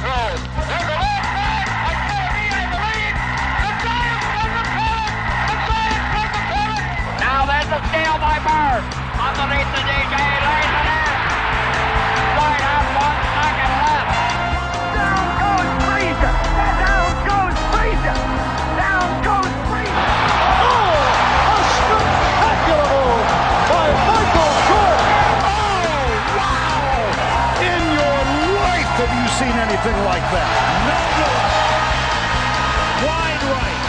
Giants roll. There's a left back. I believe. The Giants won the pennant. The Giants won the pennant. Now there's a steal by Bird. Underneath the DJ. Lays it in. Right out 1 second left. Down goes Frazier. Down goes Frazier. Down goes Frazier. Oh, a spectacular move by Michael Jordan. Oh, wow. In your life have you seen anything like that? No. Wide right.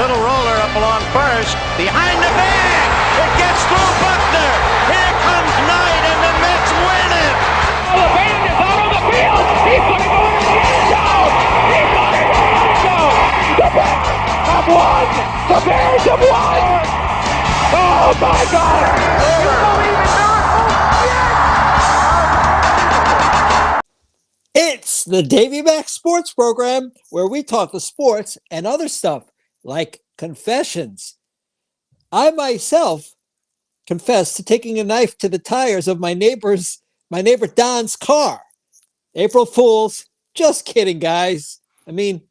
Little roller up along first. Behind the bag. It gets through Buckner. Here comes Knight and the Mets win it. Oh, the band is out on the field. He's going to go into the end zone. He's going to go in the end zone. The Bears have won. The Bears have won. Oh, my God. You believe in miracles? Yes. It's the Davey Mac Sports Program, where we talk the sports and other stuff like confessions. I myself confessed to taking a knife to the tires of my neighbor Don's car. April Fools. Just kidding, guys. I mean,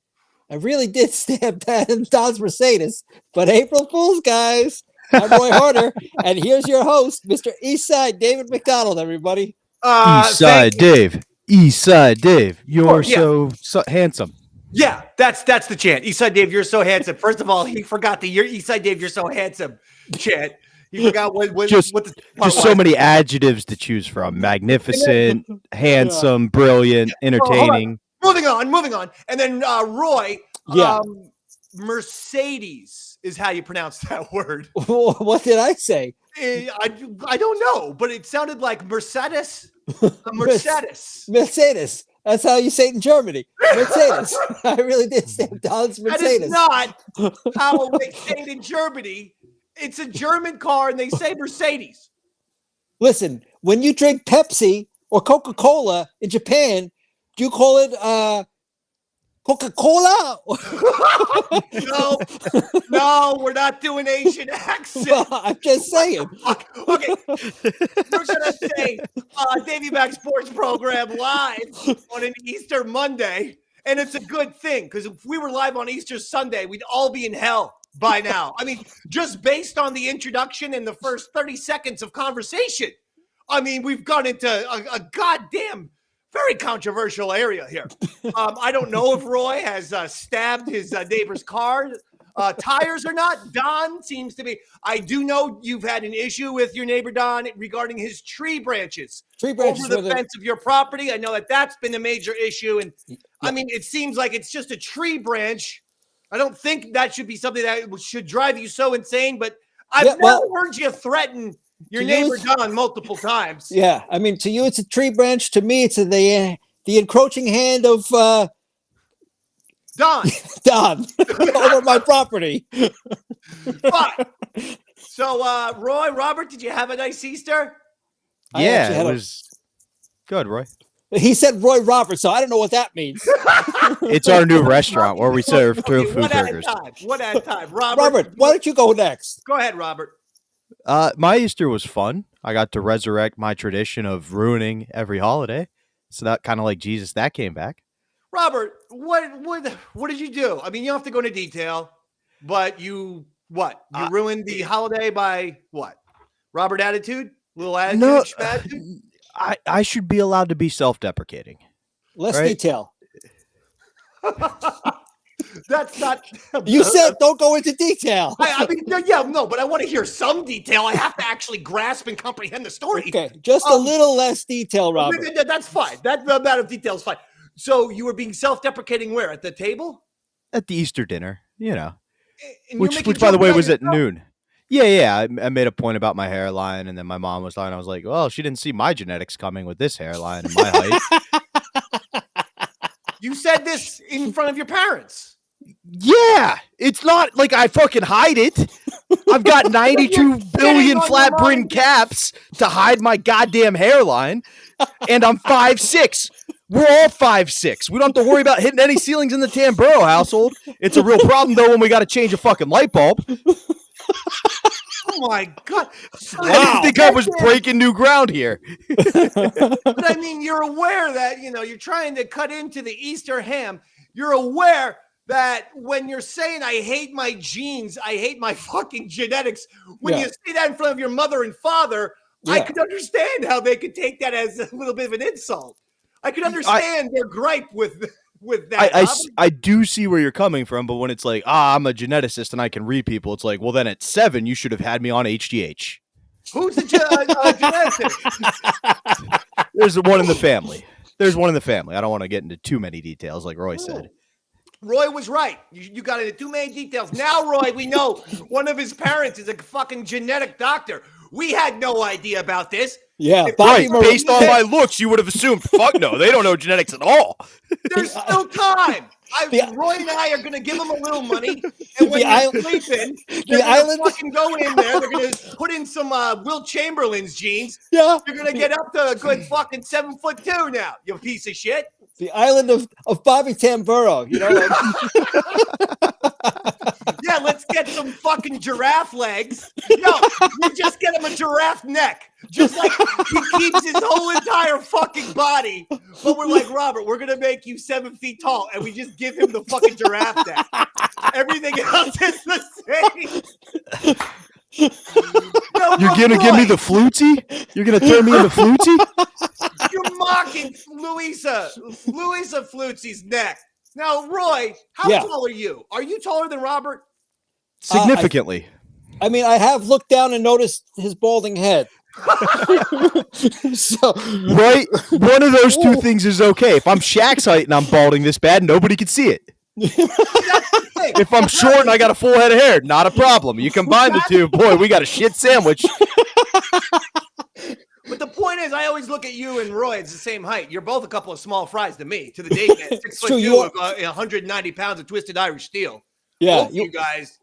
I really did stab Don's Mercedes, but April Fools, guys. I'm Roy Harder, and here's your host, Mr. Eastside David McDonald, everybody. Eastside Dave. Eastside Dave. You're so handsome. Yeah, that's the chant. Eastside Dave, you're so handsome. First of all, he forgot the Eastside Dave, you're so handsome chant. He forgot what just was. So many adjectives to choose from: magnificent, handsome, brilliant, entertaining. Moving on. And then Roy, Mercedes is how you pronounce that word. What did I say? I don't know, but it sounded like Mercedes. Mercedes. That's how you say it in Germany. Mercedes. I really did stamp Don's Mercedes. That is not how they say it in Germany. It's a German car, and they say Mercedes. Listen, when you drink Pepsi or Coca-Cola in Japan, do you call it Coca-Cola? No, we're not doing Asian accent. Well, I'm just saying. Okay. We're going to say Davey Mac Sports Program live on an Easter Monday, and it's a good thing, because if we were live on Easter Sunday, we'd all be in hell by now. I mean, just based on the introduction and the first 30 seconds of conversation, I mean, we've gone into a goddamn very controversial area here. I don't know if Roy has stabbed his neighbor's car tires or not. Don seems to be. I do know you've had an issue with your neighbor Don regarding his tree branches over the fence of your property. I know that's been a major issue. And I mean, it seems like it's just a tree branch. I don't think that should be something that should drive you so insane, but I've never heard you threaten your neighbor Don multiple times. Yeah, I mean, to you it's a tree branch. To me, it's the encroaching hand of Don over my property. Fine. So, Roy, Robert, did you have a nice Easter? Yeah, it was good, Roy. He said Roy Roberts, so I don't know what that means. It's our new restaurant where we serve true food burgers. One at a time. Robert, why don't you go next? Go ahead, Robert. My Easter was fun. I got to resurrect my tradition of ruining every holiday. So that kind of like Jesus, that came back. Robert, what did you do? I mean, you don't have to go into detail, but you ruined the holiday by what? Robert attitude? Little attitude? No, attitude? I should be allowed to be self-deprecating. Less detail. That's not. You said don't go into detail. But I want to hear some detail. I have to actually grasp and comprehend the story. Okay, just a little less detail, Robert. That's fine. That amount of detail is fine. So you were being self-deprecating where? At the table? At the Easter dinner, you know. Which by the way, was at noon. Yeah. I made a point about my hairline, and then my mom was talking. I was like, well, she didn't see my genetics coming with this hairline and my height. You said this in front of your parents. Yeah, it's not like I fucking hide it. I've got 92 billion flat brim caps to hide my goddamn hairline, and I'm 5'6". We're all 5'6". We don't have to worry about hitting any ceilings in the Tamburo household. It's a real problem though when we got to change a fucking light bulb. my God. I didn't think I was breaking new ground here. But I mean, you're aware that, you're trying to cut into the Easter ham. You're aware that when you're saying, I hate my genes, I hate my fucking genetics, when you say that in front of your mother and father, I could understand how they could take that as a little bit of an insult. I could understand their gripe with that. I do see where you're coming from, but when it's like, I'm a geneticist and I can read people, it's like, well, then at 7, you should have had me on HGH. Who's the geneticist? There's one in the family. I don't want to get into too many details, like Roy said. Roy was right. You got into too many details. Now, Roy, we know one of his parents is a fucking genetic doctor. We had no idea about this. Yeah, right. Based on my looks, you would have assumed, fuck no, they don't know genetics at all. There's still time. Roy and I are going to give them a little money, and when you're sleeping, they're going to fucking go in there. They're going to put in some Will Chamberlain's jeans. Yeah. You're going to get up to a good fucking 7'2" now, you piece of shit. The island of Bobby Tamburo, Yeah, let's get some fucking giraffe legs. No, we just get him a giraffe neck. Just like he keeps his whole entire fucking body. But we're like, Robert, we're going to make you 7 feet tall. And we just give him the fucking giraffe neck. Everything else is the same. No, you're going to give me the flutey? You're going to turn me into flutey? You're mocking Louisa Flutzy's neck. Now, Roy, how tall are you? Are you taller than Robert? Significantly. I mean, I have looked down and noticed his balding head. So, right? One of those two things is okay. If I'm Shaq's height and I'm balding this bad, nobody can see it. If I'm short and I got a full head of hair, not a problem. You combine the two, boy, we got a shit sandwich. But the point is, I always look at you and Roy as the same height. You're both a couple of small fries to me, to the Davey man. 6'2", 190 pounds of twisted Irish steel. Yeah, both you guys,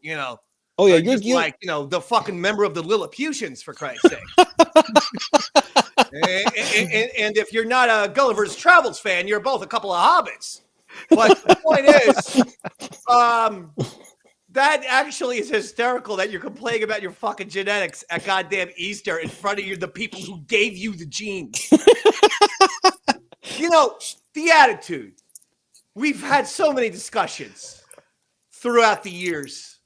Oh yeah, you're like the fucking member of the Lilliputians, for Christ's sake. and if you're not a Gulliver's Travels fan, you're both a couple of hobbits. But the point is, that actually is hysterical that you're complaining about your fucking genetics at goddamn Easter in front of the people who gave you the genes. The attitude. We've had so many discussions throughout the years.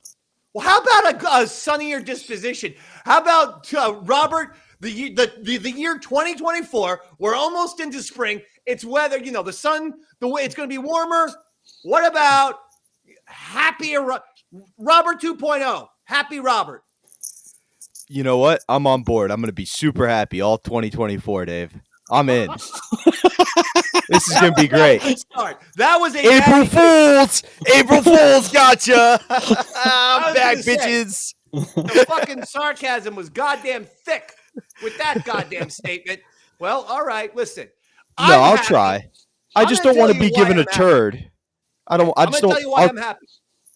Well, how about a sunnier disposition? How about Robert? The year 2024. We're almost into spring. It's weather. The sun. The way it's going to be warmer. What about happier Robert 2.0? Happy Robert. You know what? I'm on board. I'm going to be super happy all 2024, Dave. I'm in. This is going to be great. That was April Fools. April Fools, gotcha. I'm back, bitches. The fucking sarcasm was goddamn thick with that goddamn statement. Well, all right. Listen. I'll try. I just don't want to be given a turd. I'm going to tell you why I'm happy.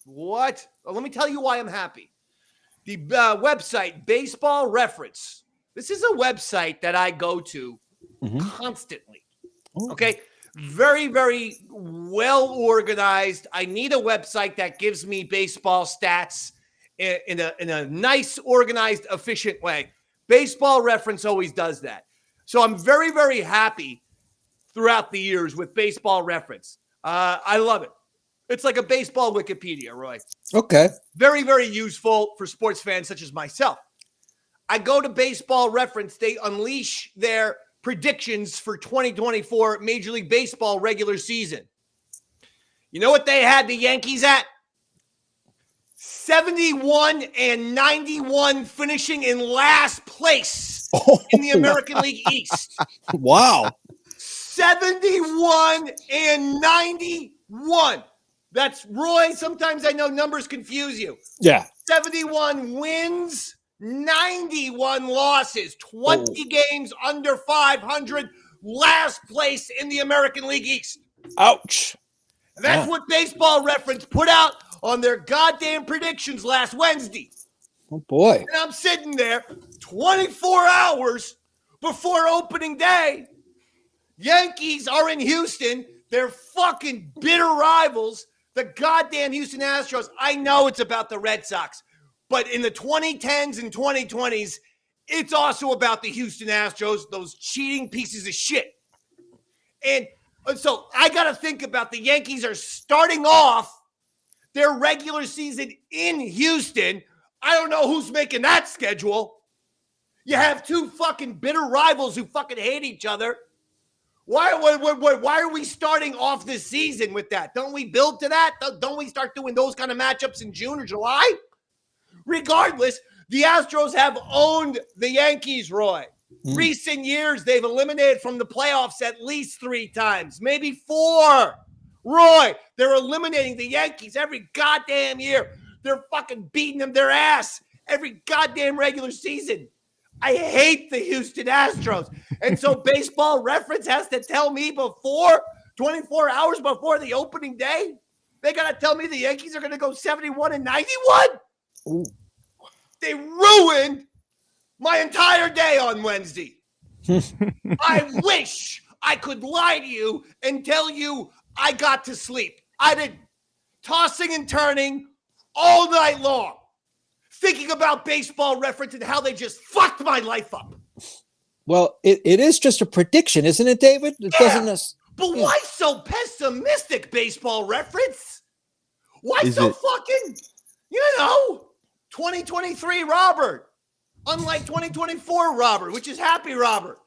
What? Well, let me tell you why I'm happy. The website Baseball Reference. This is a website that I go to constantly. Okay? Very, very well organized. I need a website that gives me baseball stats in a nice, organized, efficient way. Baseball Reference always does that. So I'm very, very happy throughout the years with Baseball Reference. I love it. It's like a baseball Wikipedia, Roy. Okay. Very, very useful for sports fans such as myself. I go to Baseball Reference. They unleash their predictions for 2024 Major League Baseball regular season. You know what they had the Yankees at? 71-91, finishing in last place in the American League East. Wow. 71-91. That's Roy. Sometimes I know numbers confuse you. Yeah. 71 wins, 91 losses, 20 games under 500, last place in the American League East. Ouch. And that's what Baseball Reference put out on their goddamn predictions last Wednesday. Oh, boy. And I'm sitting there 24 hours before opening day. Yankees are in Houston. They're fucking bitter rivals. The goddamn Houston Astros. I know it's about the Red Sox. But in the 2010s and 2020s, it's also about the Houston Astros, those cheating pieces of shit. And so I got to think about the Yankees are starting off their regular season in Houston. I don't know who's making that schedule. You have two fucking bitter rivals who fucking hate each other. Why are we starting off this season with that? Don't we build to that? Don't we start doing those kind of matchups in June or July? Regardless, the Astros have owned the Yankees, Roy. Recent years, they've eliminated from the playoffs at least 3 times, maybe 4. Roy, they're eliminating the Yankees every goddamn year. They're fucking beating them their ass every goddamn regular season. I hate the Houston Astros. And so Baseball Reference has to tell me 24 hours before the opening day, they got to tell me the Yankees are going to go 71-91? Ooh. They ruined my entire day on Wednesday. I wish I could lie to you and tell you I got to sleep. I did tossing and turning all night long, thinking about Baseball Reference and how they just fucked my life up. Well, it is just a prediction, isn't it, David? It doesn't. But why so pessimistic, Baseball Reference? Why so fucking, 2023 Robert, unlike 2024 Robert, which is happy Robert.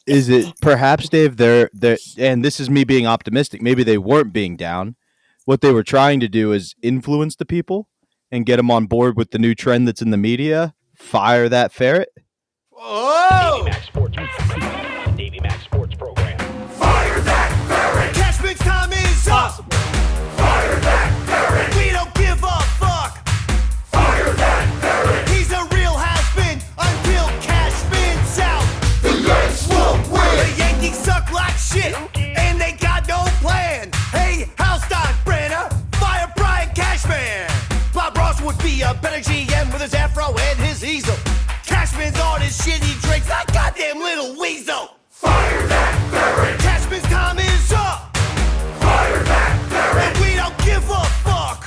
Is it perhaps, Dave, they're and this is me being optimistic, maybe they weren't being down. What they were trying to do is influence the people and get them on board with the new trend that's in the media. Fire that ferret. Oh! Davey Mac Sports. Davey Mac Sports program. Fire that ferret! Cashman's time is up! Fire that ferret! We don't give a fuck! Fire that ferret! He's a real has-been until Cashman's out! The Yanks will win! The Yankees suck like shit, and they got no plan! Hey, Brenner, fire Brian Cashman! Bob Ross would be a better GM with his afro and his easel. Cashman's on his shit, he drinks like goddamn little weasel. Fire that ferret! Cashman's time is up! Fire that ferret! And we don't give a fuck!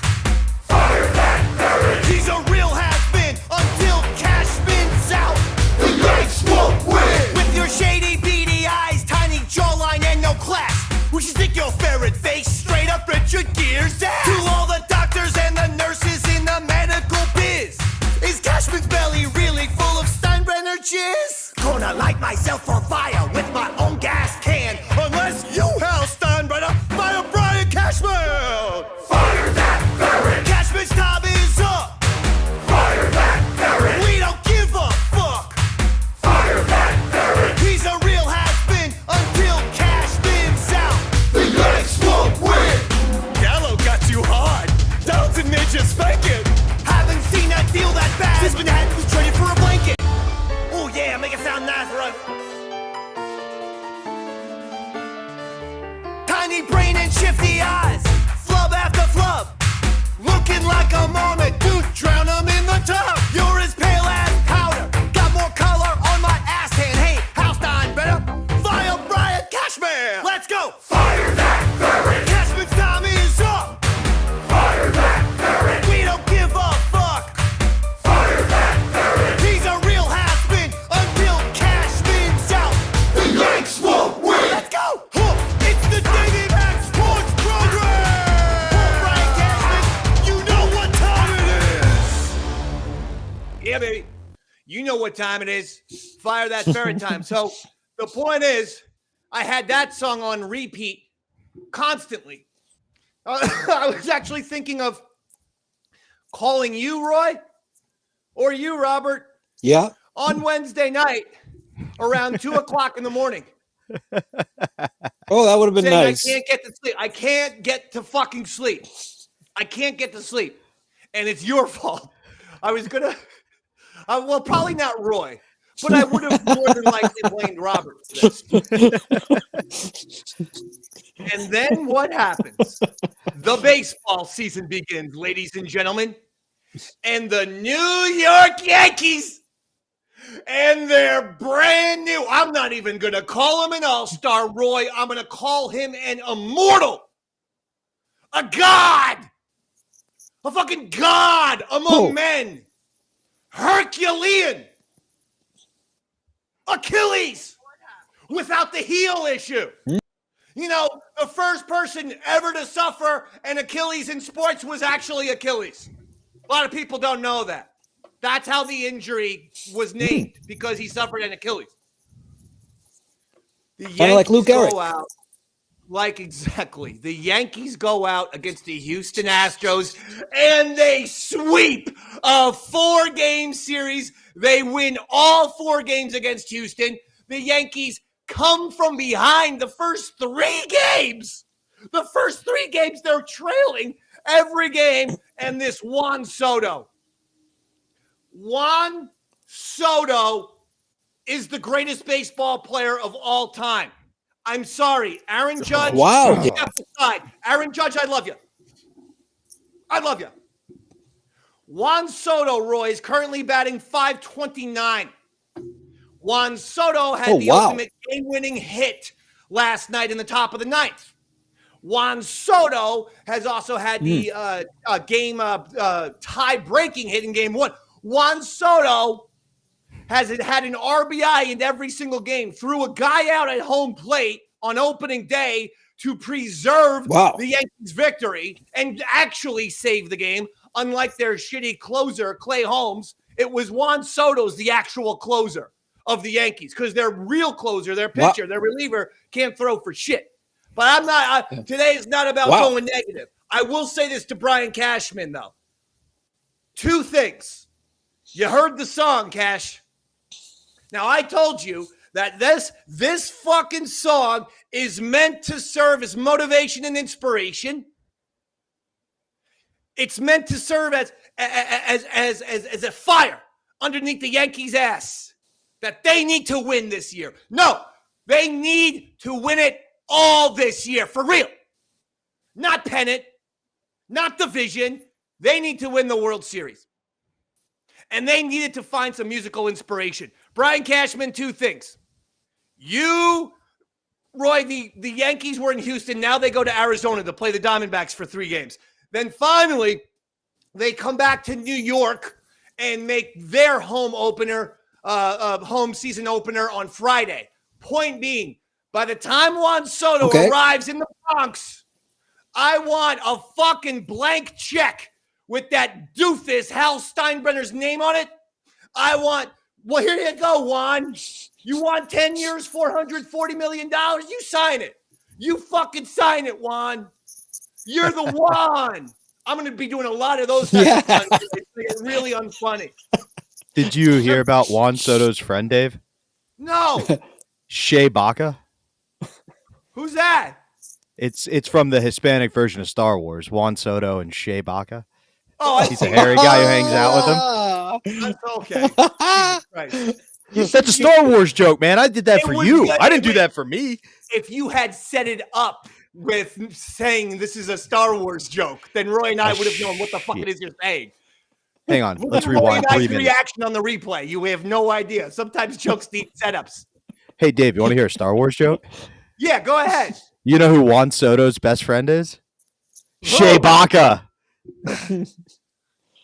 Fire that ferret! He's a real has-been until Cashman's out! The Yanks will win! With your shady beady eyes, tiny jawline, and no class, we should stick your ferret face straight up Richard Gere's ass! To all the doctors and the nurses in the medical biz, is Cashman's belly really full of Steinbrenner jizz? Gonna light myself on fire with my own gas can, unless you, Hal Steinbrenner, fire Brian Cashman! Fire that ferret! Cashman's time is up! Fire that ferret! We don't give a fuck! Fire that ferret! He's a real has-been until Cashman's out! The Yanks won't win! Gallo got you hard! Dalton made you spank it! Haven't seen a deal that bad since Manhattan was traded for a blanket! Oh yeah, make it sound nice, right? Tiny brain and shifty eyes, flub after flub, looking like a moment, dude, drown him in the tub. You're as pale as powder, got more color on my ass hand. Hey, Halstein, better fire Brian Cashman. Let's go. Fire that ferret. Cashman's time is up. Fire that ferret. We don't give a fuck. Fire that ferret. He's a real has-been until Cashman's out. The Yanks won't win. Let's go. It's the Davey Mac Sports program. Brian Cashman, you know what time it is. Yeah, baby. You know what time it is. Fire that ferret time. So the point is, I had that song on repeat constantly. I was actually thinking of calling you, Roy, or you, Robert, Yeah. on Wednesday night around 2 o'clock in the morning. Oh, that would have been Saying nice. I can't get to sleep. I can't get to fucking sleep. I can't get to sleep. And it's your fault. I was going to, well, probably not Roy, but I would have more than likely blamed Robert for this. And then what happens? The baseball season begins, ladies and gentlemen. And the New York Yankees, and they're brand new. I'm not even going to call him an all-star, Roy. I'm going to call him an immortal, a god, A fucking god among men. Herculean. Achilles. Without the heel issue. You know, the first person ever to suffer an Achilles in sports was actually Achilles. A lot of people don't know that. That's how the injury was named, because he suffered an Achilles. The Yankees like Lou Gehrig. go out. Exactly. The Yankees go out against the Houston Astros and they sweep a 4-game series. They win all 4 games against Houston. The Yankees come from behind the first 3 games. The first 3 games, they're trailing every game. And this Juan Soto is the greatest baseball player of all time. I'm sorry, Aaron Judge. Wow. Step aside. Aaron Judge, I love you. Juan Soto, Roy, is currently batting .529. Juan Soto had the ultimate game-winning hit last night in the top of the 9th. Juan Soto has also had the game tie-breaking hit in Game 1. Juan Soto has had an RBI in every single game, threw a guy out at home plate on opening day to preserve the Yankees' victory and actually save the game. Unlike their shitty closer, Clay Holmes, it was Juan Soto's the actual closer of the Yankees, because their real closer, their pitcher, their reliever can't throw for shit. But I'm not. Today is not about going negative. I will say this to Brian Cashman, though. 2 things. You heard the song, Cash. Now, I told you that this fucking song is meant to serve as motivation and inspiration. It's meant to serve as a fire underneath the Yankees' ass that they need to win this year. No, they need to win it all this year, for real. Not pennant, not division. They need to win the World Series. And they needed to find some musical inspiration. Brian Cashman, 2 things. Roy, the Yankees were in Houston. Now they go to Arizona to play the Diamondbacks for 3 games. Then finally, they come back to New York and make their home season opener on Friday. Point being, by the time Juan Soto arrives in the Bronx, I want a fucking blank check with that doofus Hal Steinbrenner's name on it. Well, here you go, Juan. You want 10 years, $440 million? You sign it. You fucking sign it, Juan. You're the Juan. I'm going to be doing a lot of those types of things. It's really unfunny. Did you hear about Juan Soto's friend, Dave? No. Shea Baca. Who's that? It's from the Hispanic version of Star Wars. Juan Soto and Shea Baca. Oh, he's a hairy guy who hangs out with him. That's okay. Jesus Christ. That's a Star Wars joke, man. I did that for you. I didn't do that for me. If you had set it up with saying this is a Star Wars joke, then Roy and I would have known what the fuck it is you're saying. Hang on. Let's rewind 3 minutes. Reaction on the replay. You have no idea. Sometimes jokes need setups. Hey, Dave, you want to hear a Star Wars joke? Yeah, go ahead. You know who Juan Soto's best friend is? Shea Baca.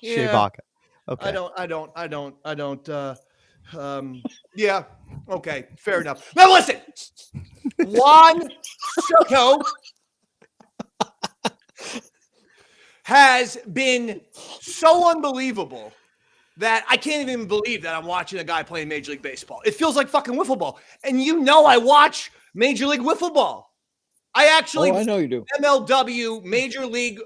Shea Baca. Okay. I don't. Yeah. Okay. Fair enough. Now listen. Juan Soto has been so unbelievable that I can't even believe that I'm watching a guy playing Major League Baseball. It feels like fucking wiffle ball. And you know I watch Major League Wiffle Ball. I know you do. MLW, Major League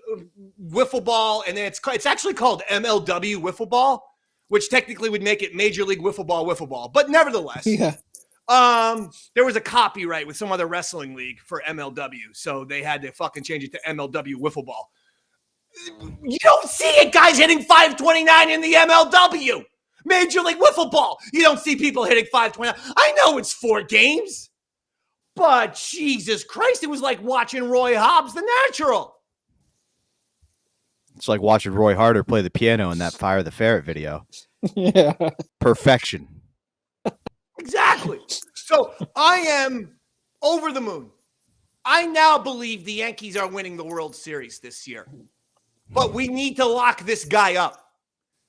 Wiffle Ball, and then it's actually called MLW Wiffle Ball, which technically would make it Major League Wiffle Ball. But nevertheless, there was a copyright with some other wrestling league for MLW, so they had to fucking change it to MLW Wiffle Ball. You don't see it, guys hitting 529 in the MLW. Major League Wiffle Ball. You don't see people hitting 529. I know it's 4 games. But Jesus Christ, it was like watching Roy Hobbs, the natural. It's like watching Roy Harder play the piano in that Fire the Ferret video. Yeah. Perfection. Exactly. So I am over the moon. I now believe the Yankees are winning the World Series this year. but we need to lock this guy up.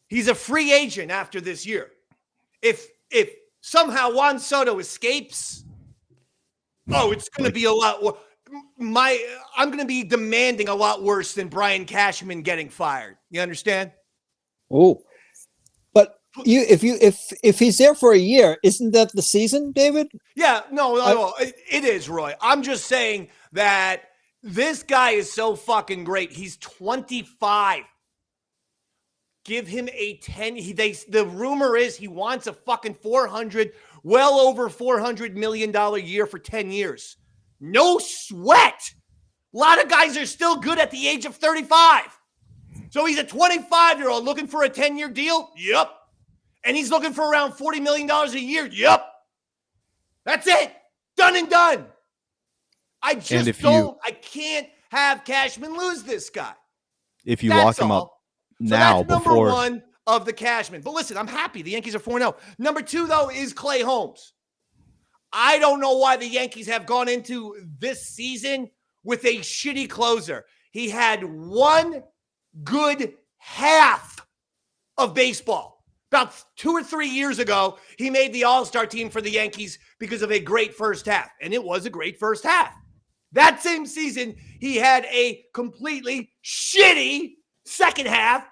He's a free agent after this year. If somehow Juan Soto escapes, it's going to be a lot. I'm going to be demanding a lot worse than Brian Cashman getting fired. You understand? Oh, but if he's there for a year, isn't that the season, David? Yeah, no, it is, Roy. I'm just saying that this guy is so fucking great. He's 25. Give him a 10. The rumor is he wants a fucking well over $400 million year for 10 years. No sweat. A lot of guys are still good at the age of 35. So he's a 25-year-old looking for a 10-year deal? Yep. And he's looking for around $40 million a year? Yep. That's it. Done and done. I can't have Cashman lose this guy. If you lock him up now, so that's number one of the Cashman. But listen, I'm happy. The Yankees are 4-0. Number two, though, is Clay Holmes. I don't know why the Yankees have gone into this season with a shitty closer. He had one good half of baseball. About 2 or 3 years ago, he made the All-Star team for the Yankees because of a great first half. And it was a great first half. That same season, he had a completely shitty second half.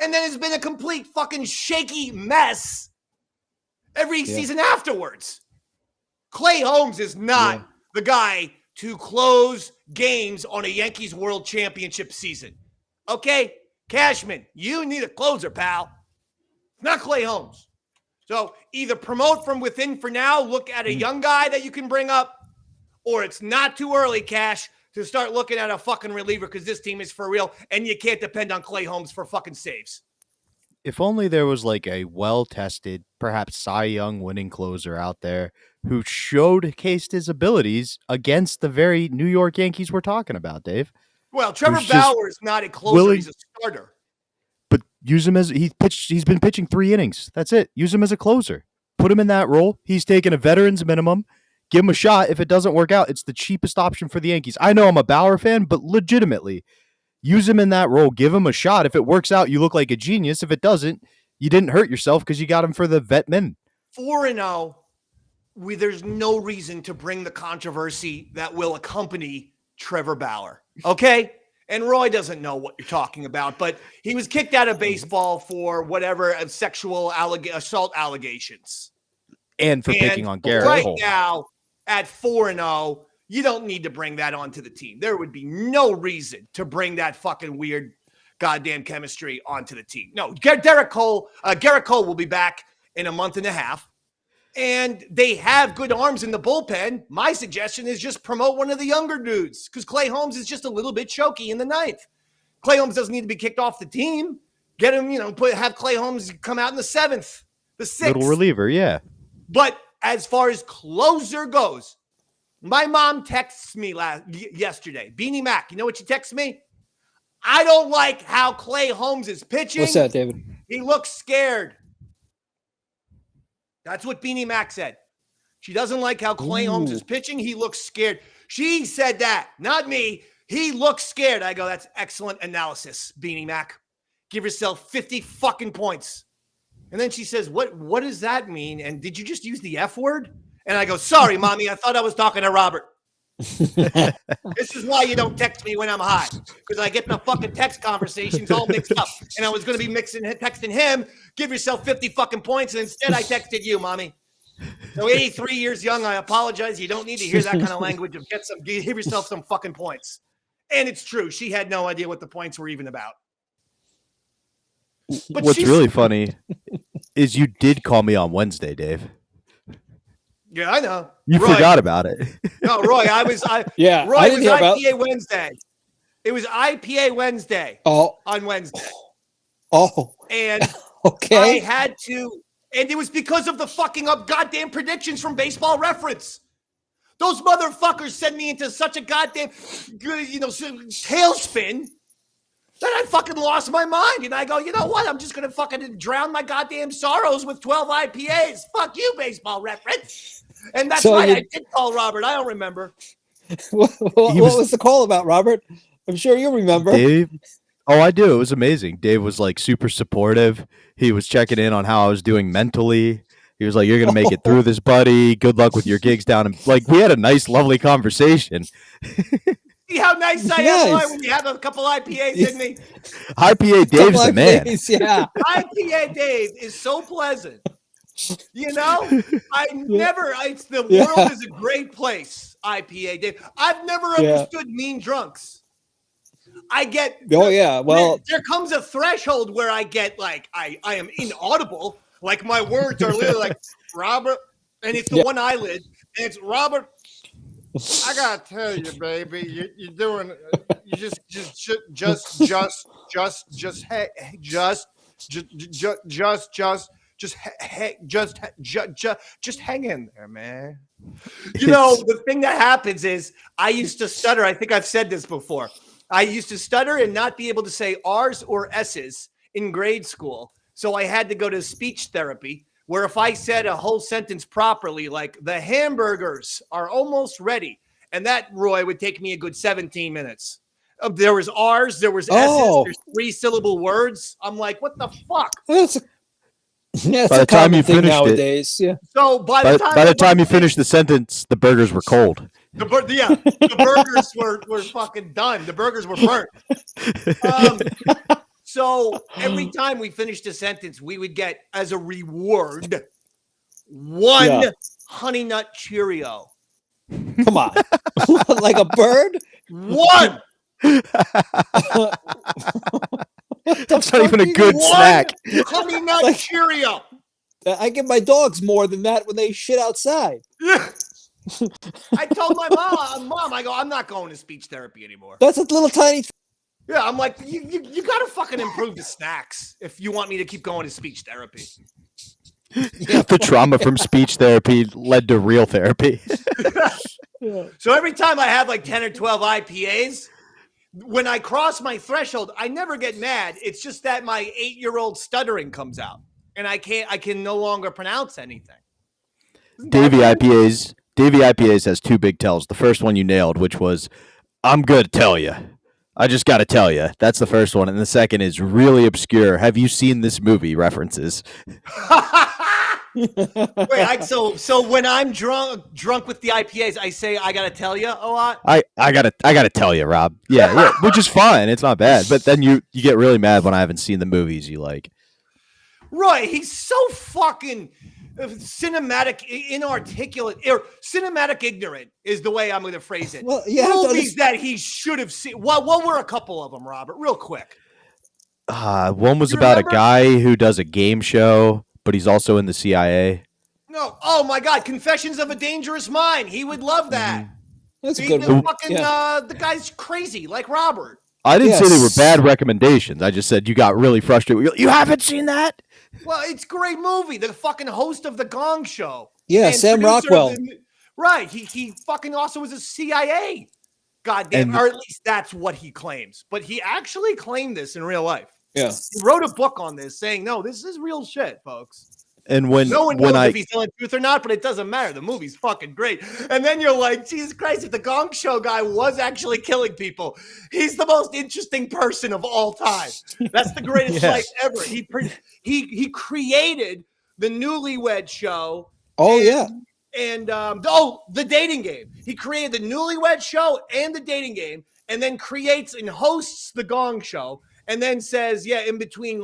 And then it's been a complete fucking shaky mess every season afterwards. Clay Holmes is not the guy to close games on a Yankees World Championship season. Okay? Cashman, you need a closer, pal. Not Clay Holmes. So either promote from within for now, look at a young guy that you can bring up, or it's not too early, Cash, to start looking at a fucking reliever because this team is for real and you can't depend on Clay Holmes for fucking saves. If only there was like a well-tested, perhaps Cy Young winning closer out there who showcased his abilities against the very New York Yankees we're talking about, Dave. Well, Trevor Bauer is not a closer. He's a starter. But use him as he's been pitching 3 innings. That's it. Use him as a closer. Put him in that role. He's taking a veteran's minimum. Give him a shot. If it doesn't work out, it's the cheapest option for the Yankees. I know I'm a Bauer fan, but legitimately, use him in that role. Give him a shot. If it works out, you look like a genius. If it doesn't, you didn't hurt yourself because you got him for the vet min. 4-0. There's no reason to bring the controversy that will accompany Trevor Bauer. Okay? And Roy doesn't know what you're talking about, but he was kicked out of baseball for whatever sexual assault allegations. And for picking on Garrett right Cole. Now, at 4-0, you don't need to bring that onto the team. There would be no reason to bring that fucking weird goddamn chemistry onto the team. No, Garrett Cole will be back in a month and a half. And they have good arms in the bullpen. My suggestion is just promote one of the younger dudes because Clay Holmes is just a little bit choky in the ninth. Clay Holmes doesn't need to be kicked off the team. Get him, have Clay Holmes come out in the seventh, the sixth. Little reliever, yeah. But as far as closer goes, my mom texts me yesterday. Beanie Mac, you know what she texts me? I don't like how Clay Holmes is pitching. What's that, David? He looks scared. That's what Beanie Mac said. She doesn't like how Clay Holmes is pitching. He looks scared. She said that, not me. He looks scared. I go, that's excellent analysis, Beanie Mac. Give yourself 50 fucking points. And then she says, what does that mean? And did you just use the F word? And I go, sorry, Mommy. I thought I was talking to Robert. This is why you don't text me when I'm high. Because I get the fucking text conversations all mixed up. And I was going to be texting him, give yourself 50 fucking points. And instead I texted you, Mommy. So 83 years young, I apologize. You don't need to hear that kind of language of give yourself some fucking points. And it's true. She had no idea what the points were even about. But what's really funny is you did call me on Wednesday, Dave. Yeah, I know. You forgot about it. No, Roy, Roy, I didn't it was hear IPA Wednesday. It was IPA Wednesday on Wednesday. Oh. And okay. I had to, and it was because of the fucking up goddamn predictions from Baseball Reference. Those motherfuckers sent me into such a goddamn, tailspin that I fucking lost my mind. And I go, you know what? I'm just going to fucking drown my goddamn sorrows with 12 IPAs. Fuck you, Baseball Reference. And that's right. I did call Robert. I don't remember. What was the call about, Robert? I'm sure you remember. Dave, Oh, I do. It was amazing. Dave was like super supportive. He was checking in on how I was doing mentally. He was like, "You're gonna make it through this, buddy. Good luck with your gigs down." And like, we had a nice, lovely conversation. See how nice I am, Roy, when you have a couple IPAs in me? IPA Dave's the man. Yeah. IPA Dave is so pleasant. You know, it's the world is a great place. IPA Dave. I've never understood mean drunks. I get. Oh yeah. Well, there comes a threshold where I get like I am inaudible. Like my words are literally like Robert, and it's the one eyelid, and it's Robert. I gotta tell you, baby, you're doing. You just hang in there, man. You know, the thing that happens is I used to stutter. I think I've said this before. I used to stutter and not be able to say R's or S's in grade school. So I had to go to speech therapy, where if I said a whole sentence properly, like the hamburgers are almost ready, and that, Roy, would take me a good 17 minutes. There was R's, there was S's, there's 3-syllable words. I'm like, what the fuck? it's By the time you finished nowadays. Yeah. So by the time you finished the sentence, the burgers were cold. The burgers were fucking done. The burgers were burnt. So every time we finished a sentence, we would get as a reward one Honey Nut Cheerio. Come on, like a bird. One. That's not even a good snack. Honey Nut Cheerio. I give my dogs more than that when they shit outside. I told my mom, I go, I'm not going to speech therapy anymore. That's a little tiny. Yeah, I'm like, you got to fucking improve the snacks if you want me to keep going to speech therapy. The trauma from speech therapy led to real therapy. So every time I have like 10 or 12 IPAs, when I cross my threshold, I never get mad. It's just that my 8-year-old stuttering comes out, and I can no longer pronounce anything. Davey IPAs has 2 big tells. The first one you nailed, which was, I'm going to tell you. I just got to tell you. That's the first one. And the second is really obscure. Have you seen this movie references? Wait, so when I'm drunk with the IPAs, I say I got to tell you a lot? I got to tell you, Rob. Yeah, which is fine. It's not bad. But then you get really mad when I haven't seen the movies you like. Right. He's so fucking cinematic, inarticulate, or cinematic ignorant is the way I'm going to phrase it. Well, movies that he should have seen. What were a couple of them, Robert? Real quick. One was about a guy who does a game show, but he's also in the CIA. No. Oh my God. Confessions of a Dangerous Mind. He would love that. That's a good one. The guy's crazy, like Robert. I didn't say they were bad recommendations. I just said you got really frustrated. You haven't seen that? Well, it's a great movie. The fucking host of the Gong Show. Yeah, Sam Rockwell. Right. He fucking also was a CIA. Goddamn. Or at least that's what he claims. But he actually claimed this in real life. Yeah. He wrote a book on this saying, no, this is real shit, folks. And when no one knows if he's telling the truth or not, but it doesn't matter. The movie's fucking great. And then you're like, Jesus Christ, if the Gong Show guy was actually killing people, he's the most interesting person of all time. That's the greatest life ever. He created the Newlywed Show. Oh, and the Dating Game. He created the Newlywed Show and the Dating Game, and then creates and hosts the Gong Show, and then says, in between,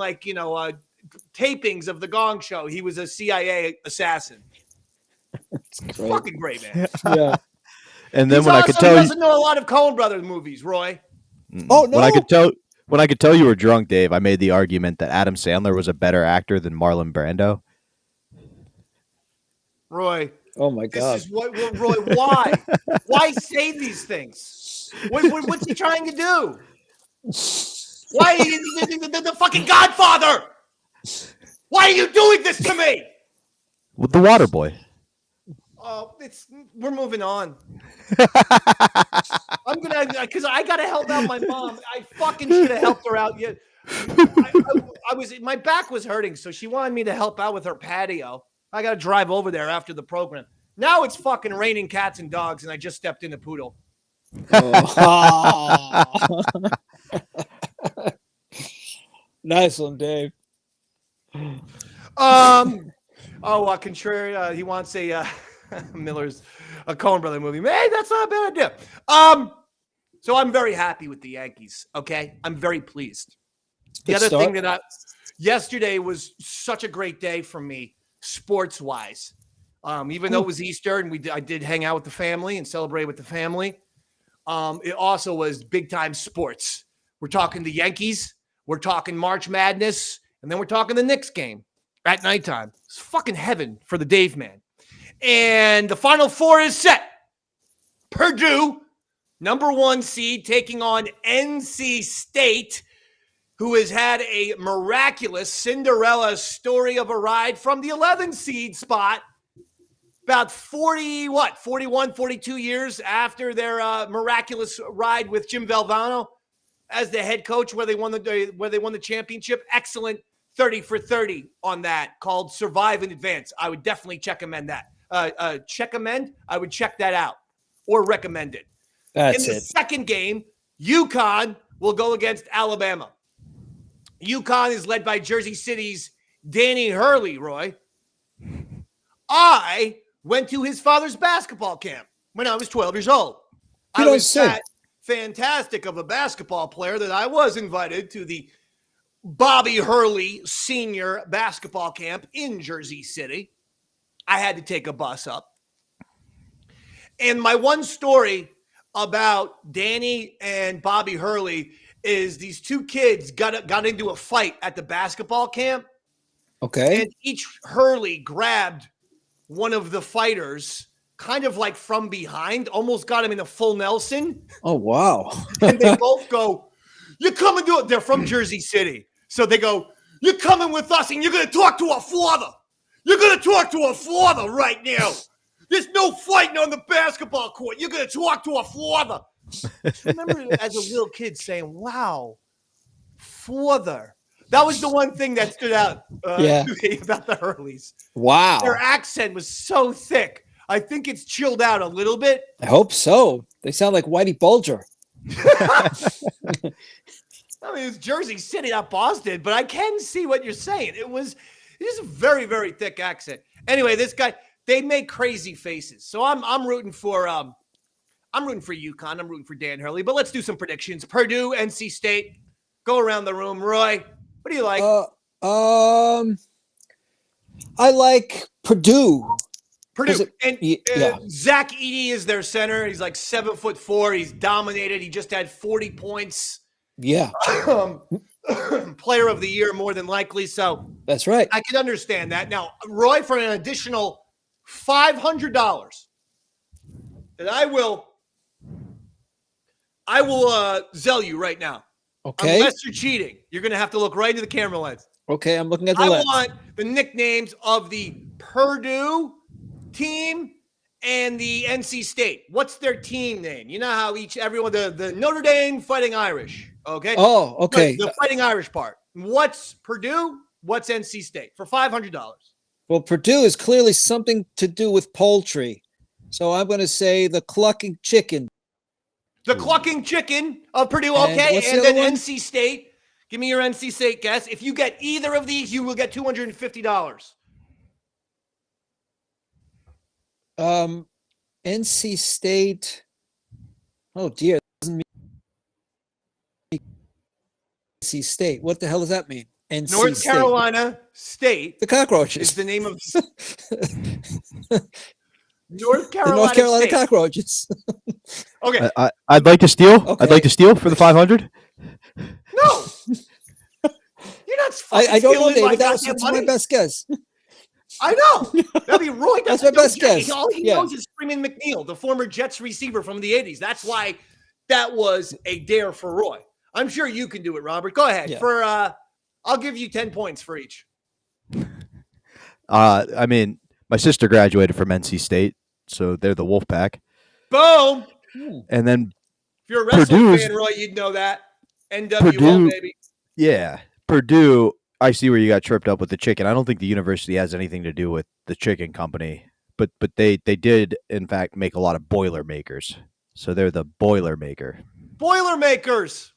tapings of the Gong Show, he was a CIA assassin. It's great. Fucking great, man. Yeah. And then he doesn't know a lot of Coen Brothers movies, Roy. Oh no. When I could tell you were drunk, Dave, I made the argument that Adam Sandler was a better actor than Marlon Brando. Roy. Oh my God. This is Roy, why? Why say these things? What's he trying to do? Why are you the fucking Godfather? Why are you doing this to me? With the Water Boy. Oh, we're moving on. I'm gonna because I gotta help out my mom. I fucking should have helped her out. Yet my back was hurting, so she wanted me to help out with her patio. I gotta drive over there after the program. Now it's fucking raining cats and dogs, and I just stepped in a poodle. Nice one, Dave. Contrary, he wants a Miller's a Coen Brother movie. Hey, that's not a bad idea. So I'm very happy with the Yankees. Okay, I'm very pleased. The other thing that yesterday was such a great day for me, sports wise. Even though it was Easter and I did hang out with the family and celebrate with the family. It also was big time sports. We're talking the Yankees, we're talking March Madness, and then we're talking the Knicks game at nighttime. It's fucking heaven for the Dave man. And the Final Four is set. Purdue, number 1 seed, taking on NC State, who has had a miraculous Cinderella story of a ride from the 11 seed spot about 41, 42 years after their miraculous ride with Jim Valvano as the head coach where they won the championship. Excellent 30 for 30 on that, called Survive in Advance. I would definitely recommend that. I would check that out or recommend it. That's In the second game, UConn will go against Alabama. UConn is led by Jersey City's Danny Hurley, Roy. I went to his father's basketball camp when I was 12 years old. I was that fantastic of a basketball player that I was invited to the Bobby Hurley Senior Basketball Camp in Jersey City. I had to take a bus up. And my one story about Danny and Bobby Hurley is these two kids got into a fight at the basketball camp. Okay. And each Hurley grabbed one of the fighters kind of like from behind, almost got him in a full Nelson. Oh, wow. And they both go, "You come and do it." They're from Jersey City. So they go, "You're coming with us and you're going to talk to our father. You're going to talk to our father right now. There's no fighting on the basketball court. You're going to talk to our father." I just remember as a little kid saying, "Wow, father." That was the one thing that stood out to me about the Hurleys. Wow. Their accent was so thick. I think it's chilled out a little bit. I hope so. They sound like Whitey Bulger. I mean, it's Jersey City, not Boston, but I can see what you're saying. It was a very, very thick accent. Anyway, this guy, they make crazy faces. So I'm rooting for UConn. I'm rooting for Dan Hurley. But let's do some predictions. Purdue, NC State. Go around the room. Roy, what do you like? I like Purdue. Zach Edey is their center. He's like 7'4". He's dominated. He just had 40 points. Yeah. Player of the year, more than likely. So that's right. I can understand that. Now, Roy, for an additional $500 that I will Zell you right now. Okay. Unless you're cheating, you're going to have to look right into the camera lens. Okay, I'm looking at the lens. I want the nicknames of the Purdue team and the NC State. What's their team name? You know how everyone, the Notre Dame Fighting Irish. Okay. Oh, okay. The Fighting Irish part. What's Purdue? What's NC State for $500? Well, Purdue is clearly something to do with poultry. So I'm going to say the clucking chicken. The clucking chicken of Purdue. Okay. And then NC State. Give me your NC State guess. If you get either of these, you will get $250. NC State. Oh dear. Doesn't mean NC State. What the hell does that mean? NC North State. Carolina State. The Cockroaches. Is the name of North Carolina State. Cockroaches. Okay. I'd like to steal. Okay. I'd like to steal for the 500. No. You're not I don't know, David. That's That's my best guess. I know. That'd be Roy. That's my best guess. All he knows is Freeman McNeil, the former Jets receiver from the 80s. That's why that was a dare for Roy. I'm sure you can do it, Robert. Go ahead. Yeah. I'll give you 10 points for each. I mean, my sister graduated from NC State, so they're the Wolfpack. Boom. And then if you're a wrestling fan, Roy, you'd know that. NWO, baby. Yeah. Purdue, I see where you got tripped up with the chicken. I don't think the university has anything to do with the chicken company, but they did, in fact, make a lot of Boilermakers. So they're the Boilermaker. Boilermakers.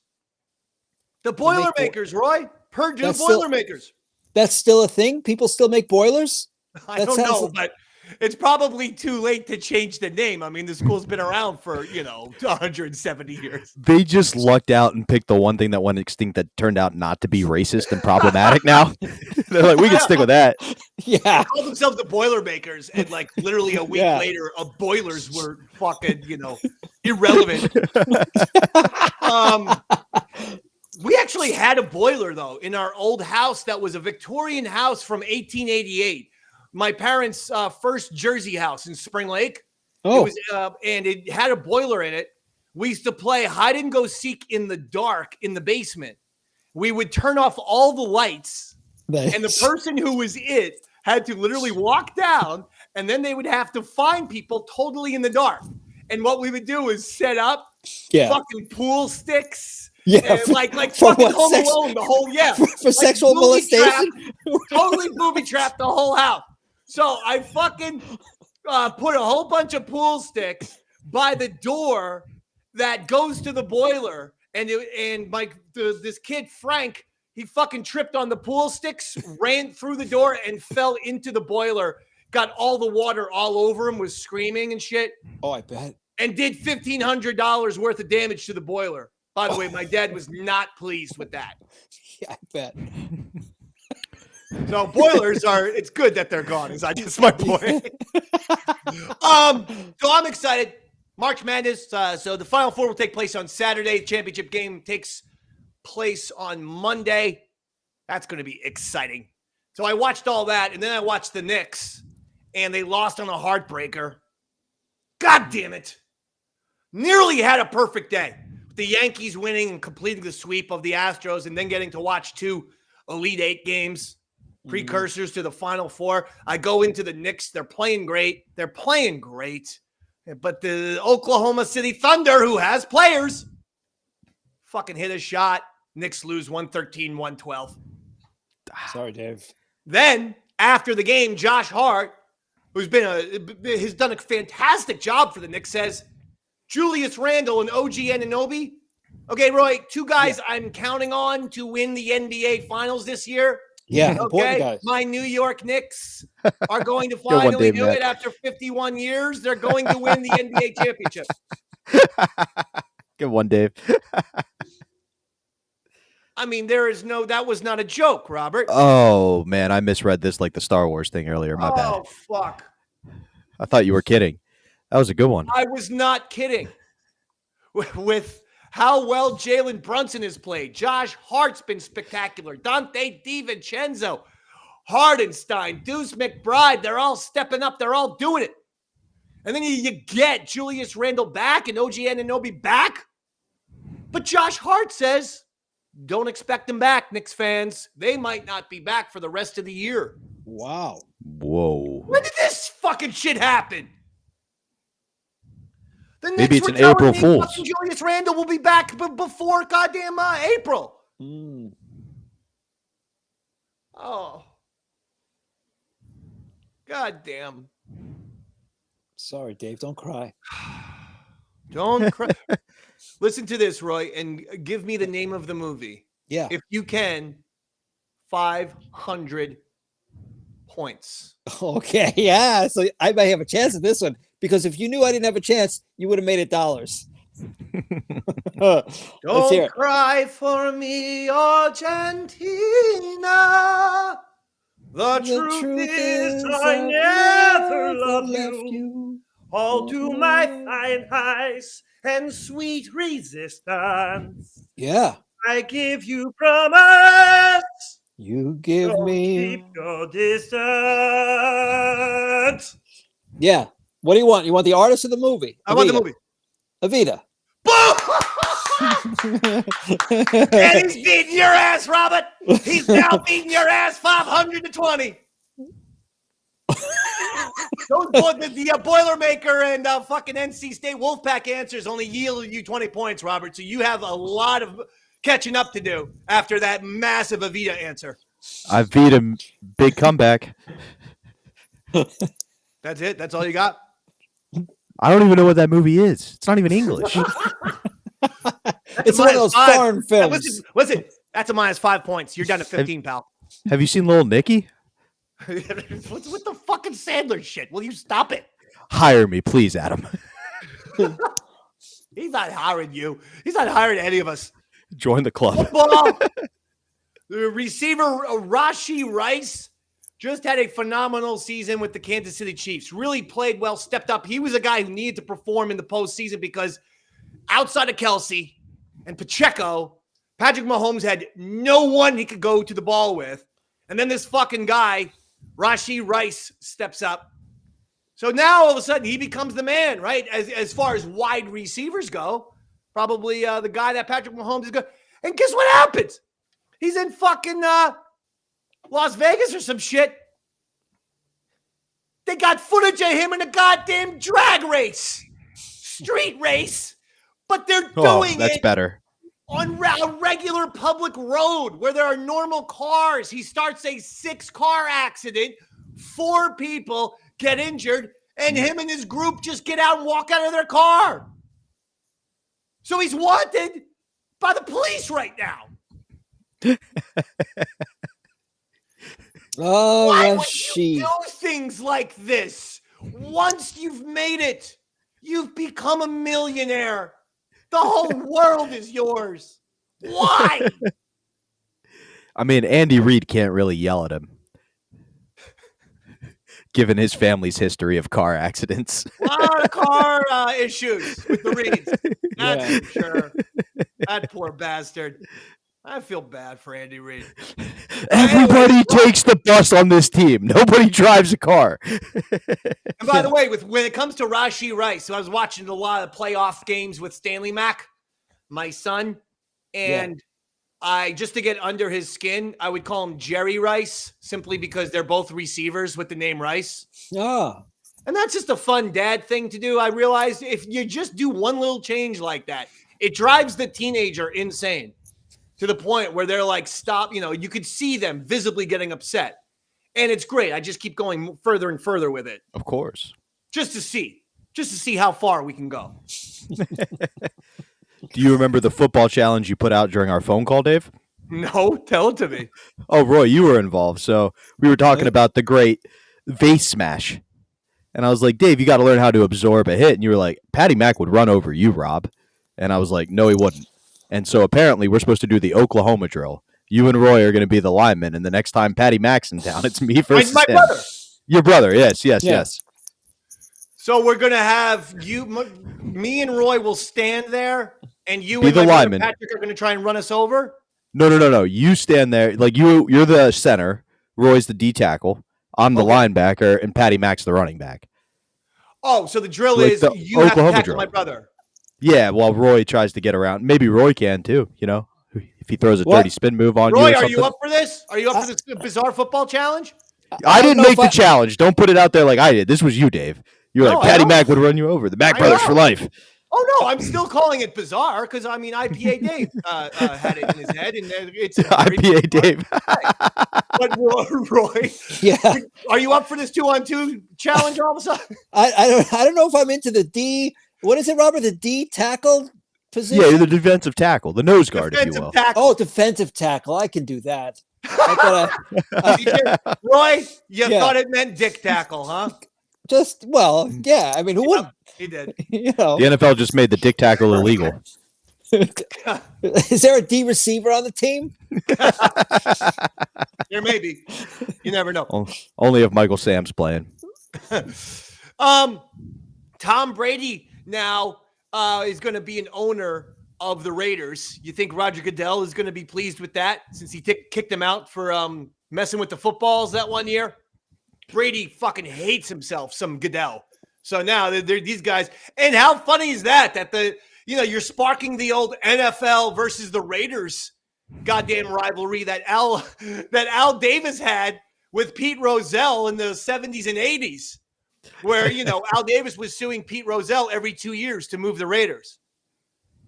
The Boilermakers, Roy. Purdue That's still- Boilermakers. That's still a thing? People still make boilers? I That don't sounds know, like- but it's probably too late to change the name. I mean, the school's been around for, 170 years. They just lucked out and picked the one thing that went extinct that turned out not to be racist and problematic now. They're like, we can stick with that. Yeah. They called themselves the Boilermakers, and like literally a week Yeah. later, boilers were fucking, irrelevant. We actually had a boiler though in our old house that was a Victorian house from 1888. My parents' first Jersey house in Spring Lake. Oh, It was, and it had a boiler in it. We used to play hide and go seek in the dark in the basement. We would turn off all the lights, nice. and the person who was it had to literally walk down, and then they would have to find people totally in the dark. And what we would do is set up yeah. fucking pool sticks. Yeah. And like For fucking what, Home sex- Alone, the whole for sexual booby molestation? totally booby trapped the whole house. So I fucking put a whole bunch of pool sticks by the door that goes to the boiler, and this kid Frank, he fucking tripped on the pool sticks, ran through the door, and fell into the boiler. Got all the water all over him, was screaming and shit, Oh, I bet. and did $1,500 worth of damage to the boiler. By the way, my dad was not pleased with that. Yeah, I bet. So boilers it's good that they're gone, is I just my point. So I'm excited. March Madness. So the Final Four will take place on Saturday. Championship game takes place on Monday. That's going to be exciting. So I watched all that, and then I watched the Knicks, and they lost on a heartbreaker. God damn it. Nearly had a perfect day. The Yankees winning and completing the sweep of the Astros, and then getting to watch 2 Elite Eight games, precursors to the Final Four. I go into the Knicks. They're playing great. But the Oklahoma City Thunder, who has players, fucking hit a shot. Knicks lose 113-112. Sorry, Dave. Then, after the game, Josh Hart, who's has done a fantastic job for the Knicks, says, Julius Randle and OG Anunoby. Okay, Roy, 2 guys I'm counting on to win the NBA Finals this year. Yeah, important Okay, guys. my New York Knicks are going to Good one, finally Dave do Mack. it after 51 years. They're going to win the NBA championship. Good one, Dave. I mean, that was not a joke, Robert. Oh, man, I misread this like the Star Wars thing earlier. My bad. Oh, fuck. I thought you were kidding. That was a good one. I was not kidding. With how well Jalen Brunson has played. Josh Hart's been spectacular. Dante DiVincenzo, Hardenstein, Deuce McBride, they're all stepping up. They're all doing it. And then you get Julius Randle back and OG Anunoby back. But Josh Hart says, don't expect them back, Knicks fans. They might not be back for the rest of the year. Wow. Whoa. When did this fucking shit happen? The Maybe Knicks it's were an April telling me Fool's. fucking Julius Randle will be back before goddamn April. Mm. Oh. Goddamn. Sorry, Dave. Don't cry. Don't cry. Listen to this, Roy, and give me the name of the movie. Yeah. If you can, 500 points. Okay. Yeah. So I might have a chance at this one because if you knew I didn't have a chance, you would have made it dollars. Let's hear Don't it. cry for me, Argentina. The truth is I never loved you. All to my fine highs and sweet resistance. Yeah. I give you promise. You give Don't me. keep your distance. Yeah. What do you want? You want the artist or the movie? I want the Evita. movie. Evita. And he's beating your ass, Robert. He's now beating your ass 500-20. The Boilermaker and fucking NC State Wolfpack answers only yielded you 20 points, Robert. So you have a lot of catching up to do after that massive Evita answer. I beat him. Big comeback. That's it? That's all you got? I don't even know what that movie is. It's not even English. It's one of those foreign films. Listen, That's a minus 5 points. You're down to 15, pal. Have you seen Little Nicky? What's with the fucking Sandler shit? Will you stop it? Hire me, please, Adam. He's not hiring you. He's not hiring any of us. Join the club. Football. The receiver, Rashee Rice, just had a phenomenal season with the Kansas City Chiefs. Really played well, stepped up. He was a guy who needed to perform in the postseason because outside of Kelsey and Pacheco, Patrick Mahomes had no one he could go to the ball with. And then this fucking guy, Rashee Rice, steps up. So now all of a sudden he becomes the man, right? As far as wide receivers go, probably the guy that Patrick Mahomes is good. And guess what happens? He's in fucking Las Vegas or some shit. They got footage of him in a goddamn drag race, street race, but they're doing that's it better. on a regular public road where there are normal cars. He starts a 6-car accident, 4 people get injured, and him and his group just get out and walk out of their car. So he's wanted by the police right now. Oh, Why would Rashee. you do things like this? Once you've made it, you've become a millionaire. The whole world is yours. Why? I mean, Andy Reid can't really yell at him, given his family's history of car accidents. A lot of car issues with the Reeds. That's for sure. That poor bastard. I feel bad for Andy Reid. Everybody takes the bus on this team. Nobody drives a car. And by the way, when it comes to Rashee Rice, so I was watching a lot of playoff games with Stanley Mack, my son, and I just to get under his skin, I would call him Jerry Rice, simply because they're both receivers with the name Rice. Oh, And that's just a fun dad thing to do. I realized if you just do one little change like that, it drives the teenager insane to the point where they're like, stop. You know, you could see them visibly getting upset. And it's great. I just keep going further and further with it. Of course. Just to see how far we can go. Do you remember the football challenge you put out during our phone call, Dave? No, tell it to me. Oh, Roy, you were involved. So we were talking about the great vase smash. And I was like, Dave, you got to learn how to absorb a hit. And you were like, Patty Mack would run over you, Rob. And I was like, no, he wouldn't. And so apparently we're supposed to do the Oklahoma drill. You and Roy are going to be the linemen. And the next time Patty Mack's in town, it's me versus my him. brother. Your brother. Yes. So we're going to have me and Roy will stand there, and you Be and the my brother lineman. Patrick are going to try and run us over? No. You stand there. Like you're the center. Roy's the D tackle. I'm the linebacker, and Patty Mack's the running back. Oh, so the drill Like is the you have to Oklahoma tackle drill. my brother. Yeah, while Roy tries to get around. Maybe Roy can too, you know, if he throws a What? dirty spin move on Roy, you or are something. you up for this? Are you up for this bizarre football challenge? I don't didn't know make if the I- challenge. Don't put it out there like I did. This was you, Dave. You were No, like, I Patty know. Mack would run you over. The Mack I brothers know. for life. Oh, no, I'm still calling it bizarre because, I mean, IPA Dave had it in his head, and it's IPA Dave. But Roy, yeah. are you up for this 2-on-2 challenge all of a sudden? I don't know if I'm into the D. What is it, Robert? The D tackle position? Yeah, you're the defensive tackle, the nose guard, if you Defensive will. tackle. Oh, defensive tackle. I can do that. Roy, you Yeah. thought it meant dick tackle, huh? Yeah. I mean, who wouldn't? He did. You know, The NFL just made the dick tackle illegal. is there a D receiver on the team? There may be. You never know. Only if Michael Sam's playing. Tom Brady now is going to be an owner of the Raiders. You think Roger Goodell is going to be pleased with that since he kicked him out for messing with the footballs that one year? Brady fucking hates himself, some Goodell. So now they're these guys. And how funny is that you're sparking the old NFL versus the Raiders goddamn rivalry that Al Davis had with Pete Rozelle in the 70s and 80s, where, Al Davis was suing Pete Rozelle every 2 years to move the Raiders.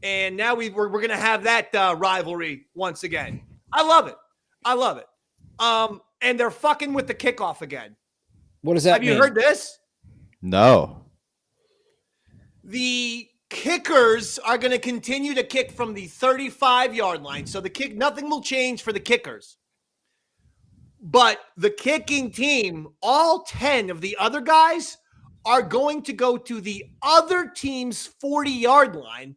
And now we're going to have that rivalry once again. I love it. And they're fucking with the kickoff again. What does that Have mean? you heard this? No. The Kickers are going to continue to kick from the 35-yard line. So nothing will change for the kickers. But the kicking team, all 10 of the other guys are going to go to the other team's 40-yard line,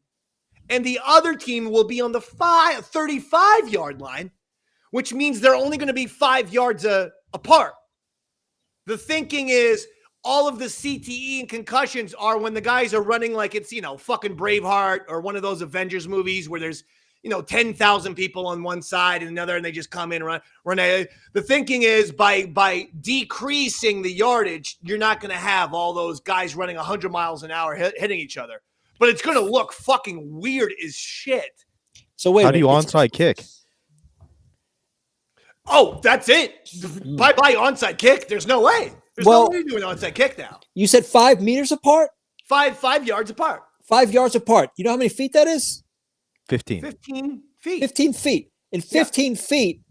and the other team will be on the 35-yard line, which means they're only going to be 5 yards apart. The thinking is all of the CTE and concussions are when the guys are running like it's, fucking Braveheart or one of those Avengers movies where there's, 10,000 people on one side and another, and they just come in and run. The thinking is by decreasing the yardage, you're not going to have all those guys running 100 miles an hour hitting each other. But it's going to look fucking weird as shit. So wait, How do you onside kick? Oh, that's it. Bye-bye onside kick. There's no way. There's no way you're doing an onside kick now. You said 5 meters apart? 5 yards apart. 5 yards apart. You know how many feet that is? 15. 15 feet. 15 feet. In 15 feet,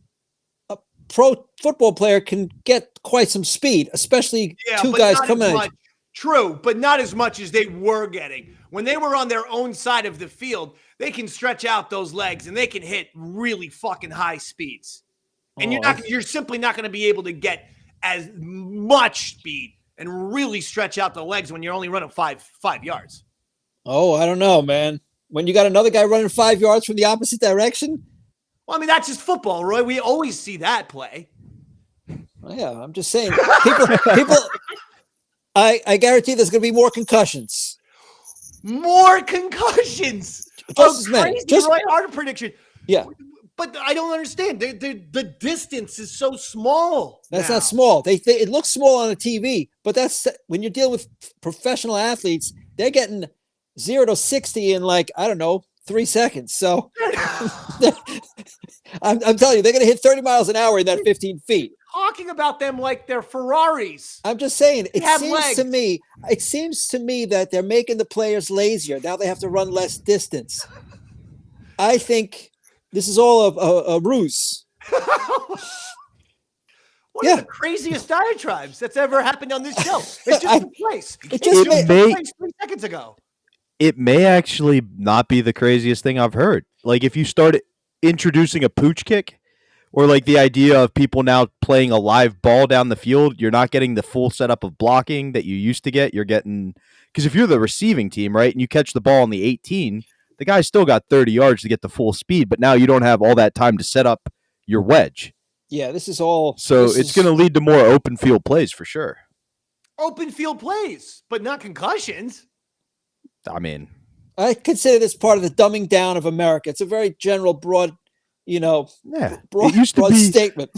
a pro football player can get quite some speed, especially two guys coming at you. True, but not as much as they were getting. When they were on their own side of the field, they can stretch out those legs and they can hit really fucking high speeds. And you're simply not going to be able to get as much speed and really stretch out the legs when you're only running 5 yards. Oh, I don't know, man. When you got another guy running 5 yards from the opposite direction? Well, I mean, that's just football, Roy. We always see that play. Well, yeah, I'm just saying. People I guarantee there's going to be more concussions. More concussions. Just as many. Crazy, Roy. Our prediction. Yeah. But I don't understand. The distance is so small. That's not small. It looks small on the TV, but that's when you're dealing with professional athletes, they're getting 0 to 60 in 3 seconds. So I'm telling you, they're going to hit 30 miles an hour in that 15 feet. Talking about them like they're Ferraris. I'm just saying, it seems to me that they're making the players lazier. Now they have to run less distance. I think this is all a ruse. One of the craziest diatribes that's ever happened on this show. It just took place. It just took place 3 seconds ago. It may actually not be the craziest thing I've heard. Like if you start introducing a pooch kick, or like the idea of people now playing a live ball down the field, you're not getting the full setup of blocking that you used to get. You're getting, because if you're the receiving team, right, and you catch the ball on the 18, the guy's still got 30 yards to get the full speed, but now you don't have all that time to set up your wedge. Yeah, this is all. So it's going to lead to more open field plays for sure. Open field plays, but not concussions. I mean, I consider this part of the dumbing down of America. It's a very general, broad, broad statement.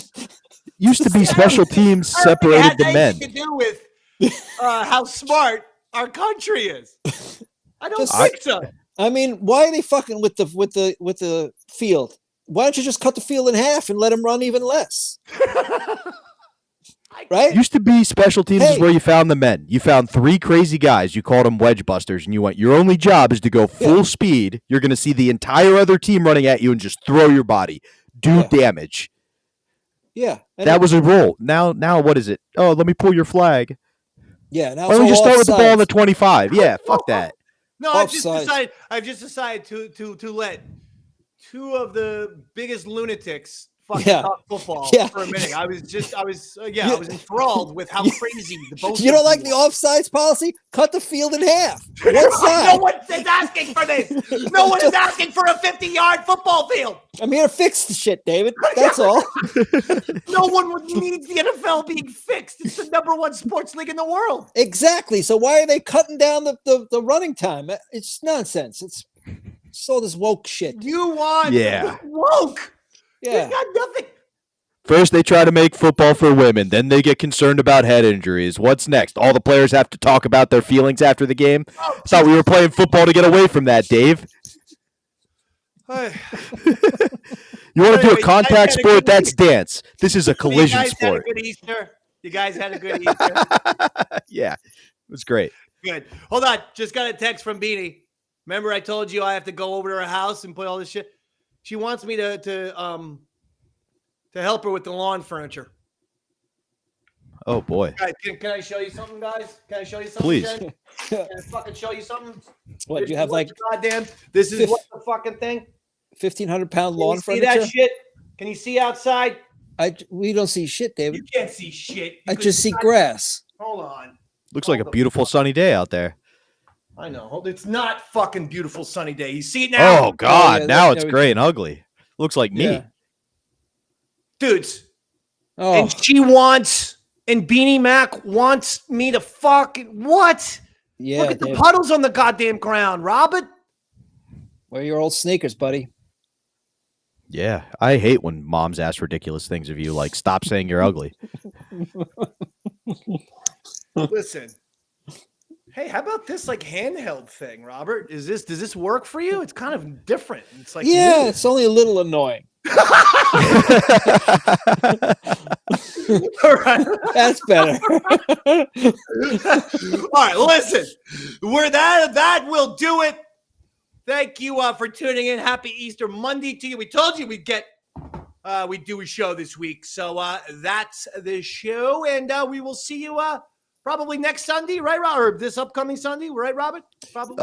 Used to be special teams separated the men. To do with how smart our country is. I don't think so. I mean, why are they fucking with the field? Why don't you just cut the field in half and let them run even less? Right? Used to be special teams is where you found the men. You found 3 crazy guys. You called them wedge busters, and you went, your only job is to go full speed. You're going to see the entire other team running at you and just throw your body. Do damage. Yeah. That was a role. Now what is it? Oh, let me pull your flag. Yeah. Now why don't you start with the ball on the 25? Yeah, fuck that. No, I've just decided to let 2 of the biggest lunatics fucking talk football for a minute. I was enthralled with how crazy the both. You don't like the offsides policy? Cut the field in half. What side? No one is asking for this. No one is asking for a 50-yard football field. I'm here to fix the shit, David. That's all. No one needs the NFL being fixed. It's the #1 sports league in the world. Exactly. So why are they cutting down the running time? It's nonsense. It's all this woke shit. You want woke. Yeah. You got nothing. First, they try to make football for women. Then they get concerned about head injuries. What's next? All the players have to talk about their feelings after the game. Thought we were playing football to get away from that, Dave. You want to do a contact sport? That's dance. This is a collision sport. You guys had a good Easter. Yeah, it was great. Good. Hold on. Just got a text from Beanie. Remember I told you I have to go over to her house and put all this shit? She wants me to help her with the lawn furniture. Oh boy. Guys, can I show you something, guys? Can I show you something? Please. Jen? Can I fucking show you something? What, you have like goddamn? This is what the fucking thing. 1,500-pound Can you lawn see furniture? that shit? Can you see outside? We don't see shit, David. You can't see shit. I just see grass. Hold on. Looks like a beautiful sunny day out there. I know. It's not fucking beautiful sunny day. You see it now? Oh God! yeah, now there it's we gray and ugly. Looks like me. Yeah. Dudes. Oh, And she wants, and Beanie Mac wants me to fucking, what? yeah. Look at the David. puddles on the goddamn ground, Robert. Wear your old sneakers, buddy. Yeah, I hate when moms ask ridiculous things of you, like "Stop saying you're ugly." Listen. Hey, how about this like handheld thing, Robert? Does this work for you? It's kind of different. It's like Yeah, it's only a little annoying. All right. That's better. All right, listen. That will do it. Thank you for tuning in. Happy Easter Monday to you. We told you we'd do a show this week. So that's the show. And we will see you probably next Sunday, right, Robert? Or this upcoming Sunday, right, Robert? Probably.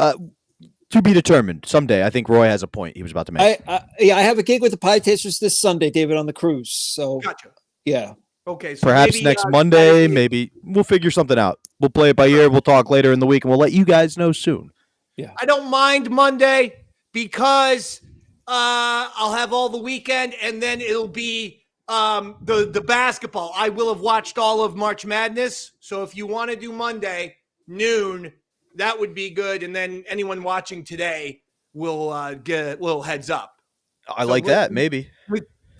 To be determined someday. I think Roy has a point he was about to make. I have a gig with the Pie Tasters this Sunday, David, on the cruise. So Gotcha. yeah. Okay. So Perhaps maybe, next Monday, Saturday. maybe we'll figure something out. We'll play it by ear. We'll talk later in the week, and we'll let you guys know soon. Yeah. I don't mind Monday because I'll have all the weekend, and then it'll be the basketball. I will have watched all of March Madness. So if you want to do Monday noon, that would be good. And then anyone watching today will get a little heads up. I like that. Maybe.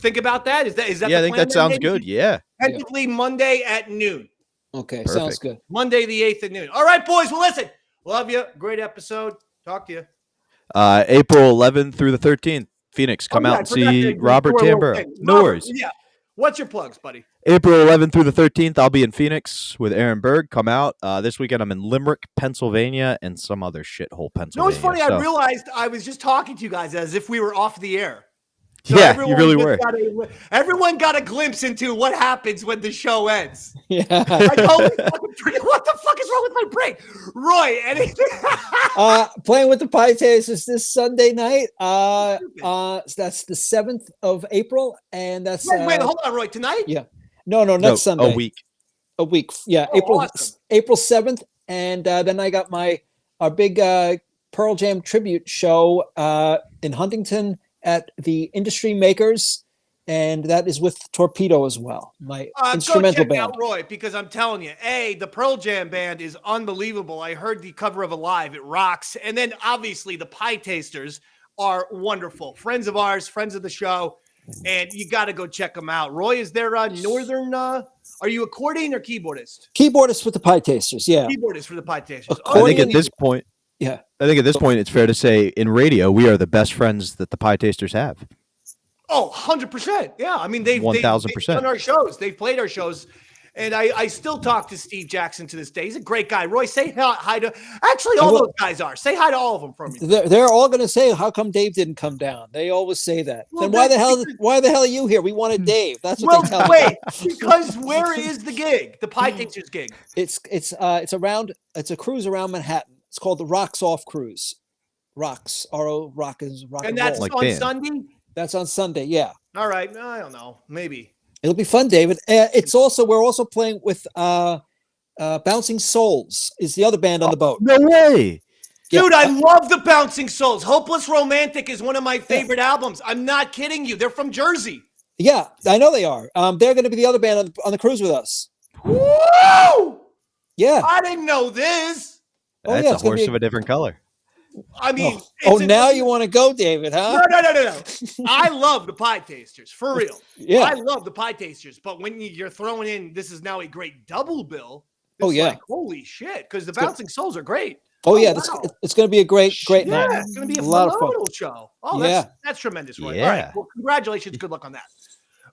Think about that. Is that Yeah, the I think plan that sounds then? good. Yeah. Tentatively Monday at noon. Okay. Perfect. Sounds good. Monday the 8th at noon. All right, boys. Well, listen. Love you. Great episode. Talk to you. April 11th through the 13th, Phoenix. Come out I and forgot see to Robert do a little Tamburo. thing. No Robert, worries. Yeah. What's your plugs, buddy? April 11th through the 13th, I'll be in Phoenix with Aaron Berg. Come out. This weekend, I'm in Limerick, Pennsylvania, and some other shithole Pennsylvania. No, it's funny. So- I realized I was just talking to you guys as if we were off the air. So yeah, everyone you really just were. Everyone got a glimpse into what happens when the show ends. Yeah. I totally fucking forget what the fuck is wrong with my brain. Roy, anything? Playing with the Pie Tasters this Sunday night. That's the 7th of April, and that's wait, hold on, Roy. Tonight? Yeah. No, next Sunday. A week. A week. Yeah, Oh, awesome. April 7th, and then I got our big Pearl Jam tribute show in Huntington at the Industry Makers, and that is with Torpedo as well, my instrumental go check band. out Roy, because I'm telling you, the Pearl Jam band is unbelievable. I heard the cover of Alive. It rocks. And then obviously the Pie Tasters are wonderful. Friends of ours, friends of the show, and you got to go check them out. Roy, is there northern, are you accordion or keyboardist? Keyboardist with the Pie Tasters, yeah. Keyboardist for the Pie Tasters. I think at this point, Yeah. I think at this point, it's fair to say in radio, we are the best friends that the Pie Tasters have. Oh, 100%. Yeah. I mean, they've 1000%. done our shows. They've played our shows. And I still talk to Steve Jackson to this day. He's a great guy. Roy, say hi to actually all those guys are. Say hi to all of them for me. They're all going to say, "How come Dave didn't come down?" They always say that. Well, then why the hell are you here? We wanted Dave. That's what they tell me. Because where is the gig? The Pie Tasters gig. It's a cruise around Manhattan. It's called the Rocks Off Cruise. Rocks, rock is rock And and that's roll. Like on band. Sunday? That's on Sunday. Yeah, All right. I don't know. Maybe. it'll be fun, David. We're also playing with Bouncing Souls. Is the other band on the boat? No way. Dude, I love the Bouncing Souls. Hopeless Romantic is one of my favorite albums. I'm not kidding you. They're from Jersey. Yeah, I know they are. They're going to be the other band on the cruise with us. Woo! Yeah. I didn't know this. Oh, That's yeah, a it's gonna horse be of a different color. I mean, now you want to go, David, huh? No. I love the Pie Tasters, for real. Yeah. I love the Pie Tasters, but when you're throwing in, this is now a great double bill. It's yeah. like, holy shit, because the Bouncing Souls are great. Oh, yeah, wow. it's going to be a great Yeah, night. it's going to be a lot of fun. phenomenal show. Oh, Yeah. that's tremendous, Roy. Yeah. All right, well, congratulations. Good luck on that.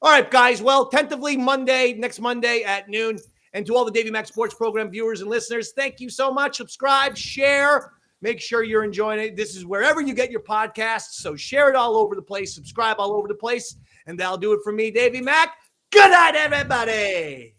All right, guys. Well, tentatively next Monday at noon. And to all the Davey Mac Sports Program viewers and listeners, thank you so much. Subscribe, share. Make sure you're enjoying it. This is wherever you get your podcasts. So share it all over the place. Subscribe all over the place. And that'll do it for me, Davey Mac. Good night, everybody.